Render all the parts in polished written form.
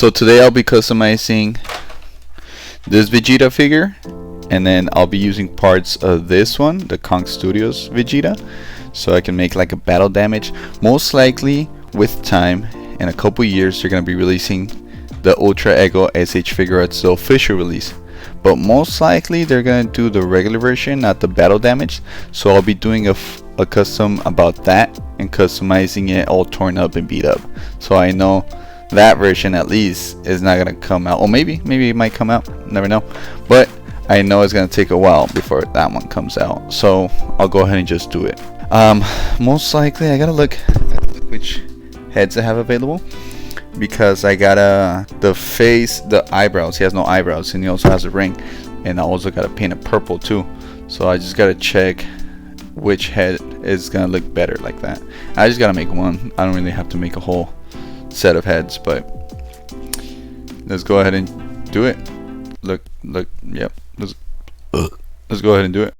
So today I'll be customizing this Vegeta figure, and then I'll be using parts of this one, the Kong Studios Vegeta, so I can make like a battle damage. Most likely with time, in a couple years, they're going to be releasing the Ultra Ego SH figuarts, the official release. But most likely they're going to do the regular version, not the battle damage. So I'll be doing a custom about that and customizing it all torn up and beat up. So I know that version at least is not going to come out. Or maybe it might come out, never know. But I know it's going to take a while before that one comes out. So I'll go ahead and just do it. Most likely I gotta look at which heads I have available, because I gotta the eyebrows. He has no eyebrows, and he also has a ring, and I also gotta paint it purple too. So I just gotta check which head is gonna look better like that. I just gotta make one. I don't really have to make a whole set of heads, but let's go ahead and do it. Look, yep. Let's go ahead and do it.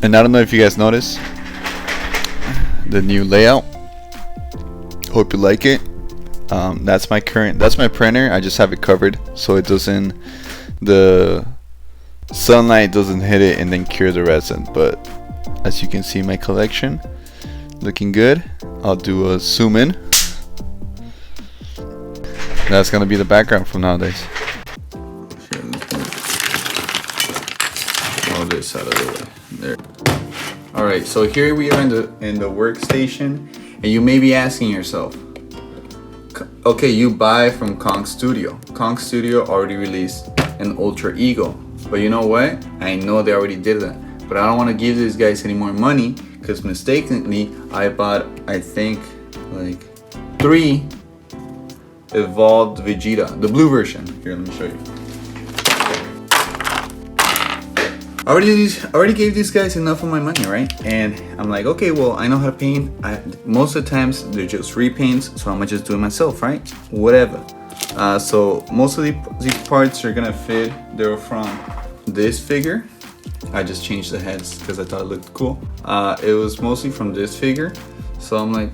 And I don't know if you guys noticed the new layout. Hope you like it. That's my printer. I just have it covered so it doesn't, the sunlight doesn't hit it and then cure the resin. But as you can see, my collection looking good. I'll do a zoom in. That's gonna be the background from nowadays. All this out of the way. There. All right, so here we are in the workstation, and you may be asking yourself, okay, you buy from Kong Studio. Kong Studio already released an Ultra Ego, but you know what? I know they already did that, but I don't want to give these guys any more money, because mistakenly I bought, I think, like 3 evolved Vegeta, the blue version. Here, let me show you. I already gave these guys enough of my money, right? And I'm like, okay, well, I know how to paint. Most of the times they're just repaints, so I'm gonna just do it myself, right? Whatever. So most of these parts are gonna fit. They're from this figure. I just changed the heads because I thought it looked cool. It was mostly from this figure, so I'm like,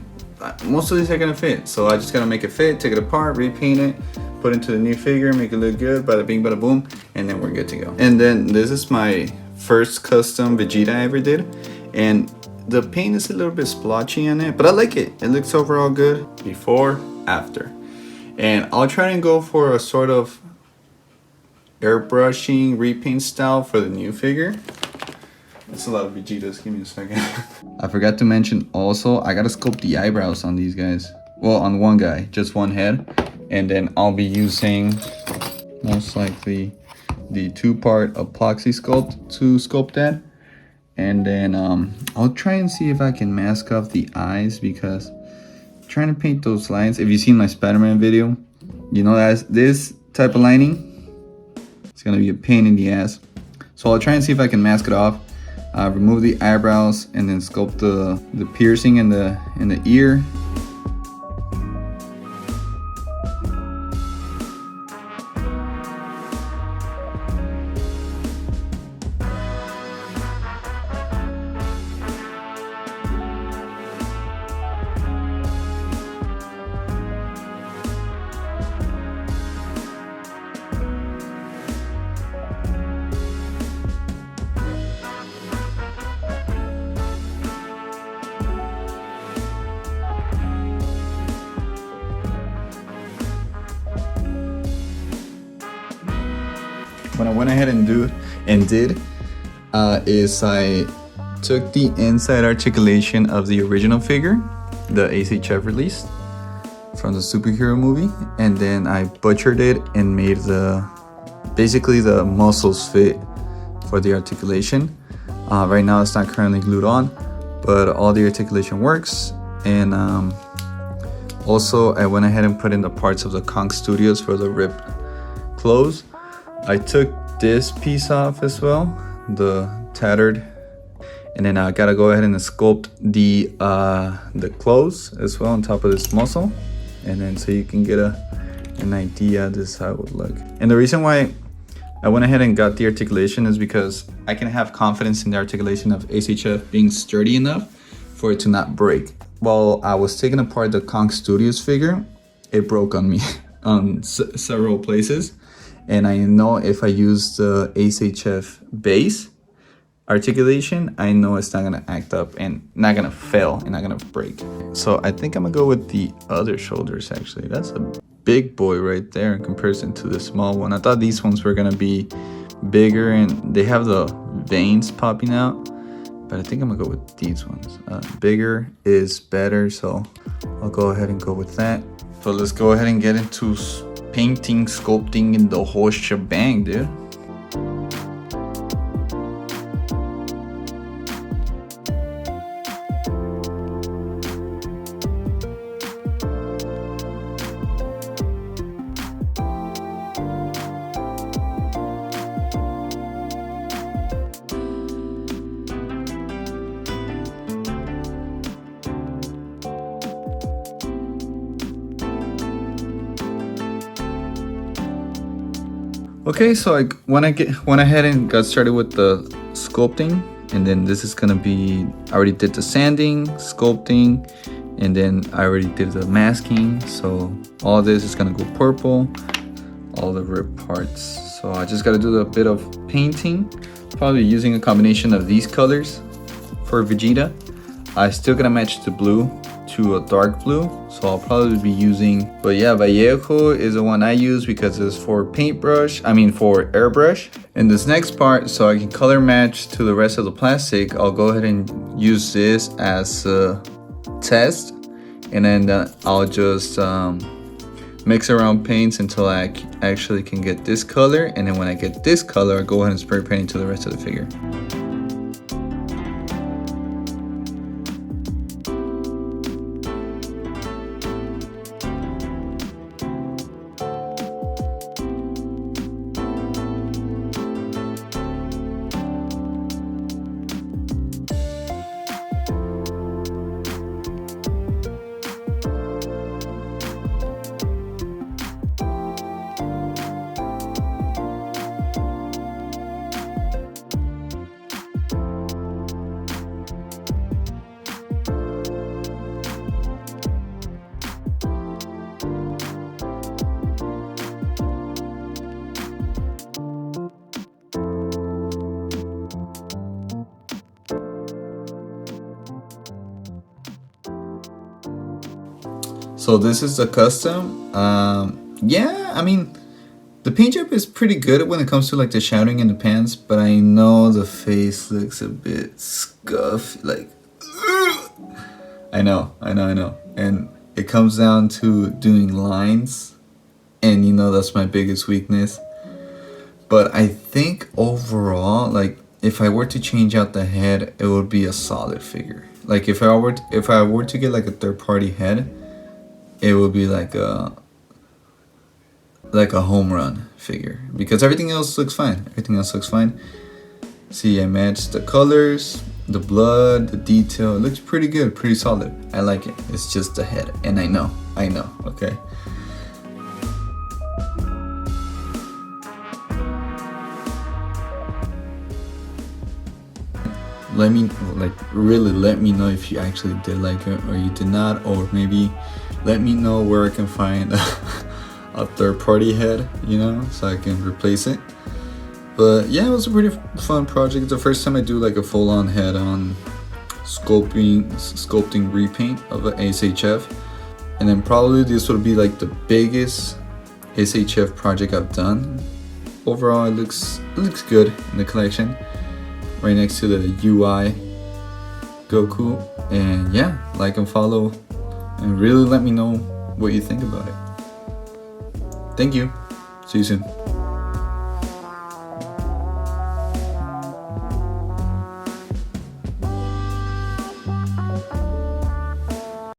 most of these are gonna fit. So I just gotta make it fit, take it apart, repaint it, put it into the new figure, make it look good, bada bing, bada boom, and then we're good to go. And then this is my first custom Vegeta I ever did, and the paint is a little bit splotchy on it, but I like it. It looks overall good. Before, after. And I'll try and go for a sort of airbrushing repaint style for the new figure. That's a lot of Vegetas. Give me a second. I forgot to mention also, I gotta sculpt the eyebrows on these guys. Well, on one guy, just one head. And then I'll be using most likely the 2-part epoxy sculpt to sculpt that. And then I'll try and see if I can mask off the eyes, because trying to paint those lines, if you've seen my Spider-Man video, you know that this type of lining, it's gonna be a pain in the ass. So I'll try and see if I can mask it off, remove the eyebrows, and then sculpt the piercing in the ear. What I went ahead and did is I took the inside articulation of the original figure, the ACHF release from the superhero movie, and then I butchered it and made basically the muscles fit for the articulation. Right now it's not currently glued on, but all the articulation works. And also I went ahead and put in the parts of the Kong Studios for the ripped clothes. I took this piece off as well, the tattered, and then I gotta go ahead and sculpt the clothes as well on top of this muscle, and then so you can get an idea this is how it would look. And the reason why I went ahead and got the articulation is because I can have confidence in the articulation of ACHF being sturdy enough for it to not break. While I was taking apart the Kong Studios figure, it broke on me. on several places, and I know if I use the SHF base articulation, I know it's not gonna act up and not gonna fail and not gonna break. So I think I'm gonna go with the other shoulders. Actually, that's a big boy right there in comparison to the small one. I thought these ones were gonna be bigger and they have the veins popping out, but I think I'm gonna go with these ones. Bigger is better, so I'll go ahead and go with that. So let's go ahead and get into painting, sculpting, and the whole shebang, dude. Okay, so I went ahead and got started with the sculpting, and then this is gonna be, I already did the sanding, sculpting, and then I already did the masking. So all this is gonna go purple, all the ripped parts. So I just gotta do a bit of painting, probably using a combination of these colors for Vegeta. I still gonna match the blue to a dark blue, so I'll probably be using, but yeah, Vallejo is the one I use because it's for for airbrush. And this next part, so I can color match to the rest of the plastic, I'll go ahead and use this as a test, and then I'll just mix around paints until I actually can get this color, and then when I get this color, I'll go ahead and spray paint to the rest of the figure. So this is the custom. Yeah, I mean, the paint job is pretty good when it comes to like the shadowing in the pants, but I know the face looks a bit scuffed, like, I know. And it comes down to doing lines, and you know that's my biggest weakness. But I think overall, like, if I were to change out the head, it would be a solid figure. Like if I were to get like a third-party head, it would be like a home run figure, because everything else looks fine. See, I matched the colors, the blood, the detail. It looks pretty good, pretty solid. I like it. It's just the head, and I know, okay? Let me know if you actually did like it or you did not, or maybe let me know where I can find a third-party head, you know, so I can replace it. But yeah, it was a pretty fun project. It's the first time I do like a full-on head-on sculpting repaint of an SHF, and then probably this would be like the biggest SHF project I've done. Overall, it looks good in the collection, right next to the UI Goku. And yeah, like and follow, and really let me know what you think about it. Thank you. See you soon.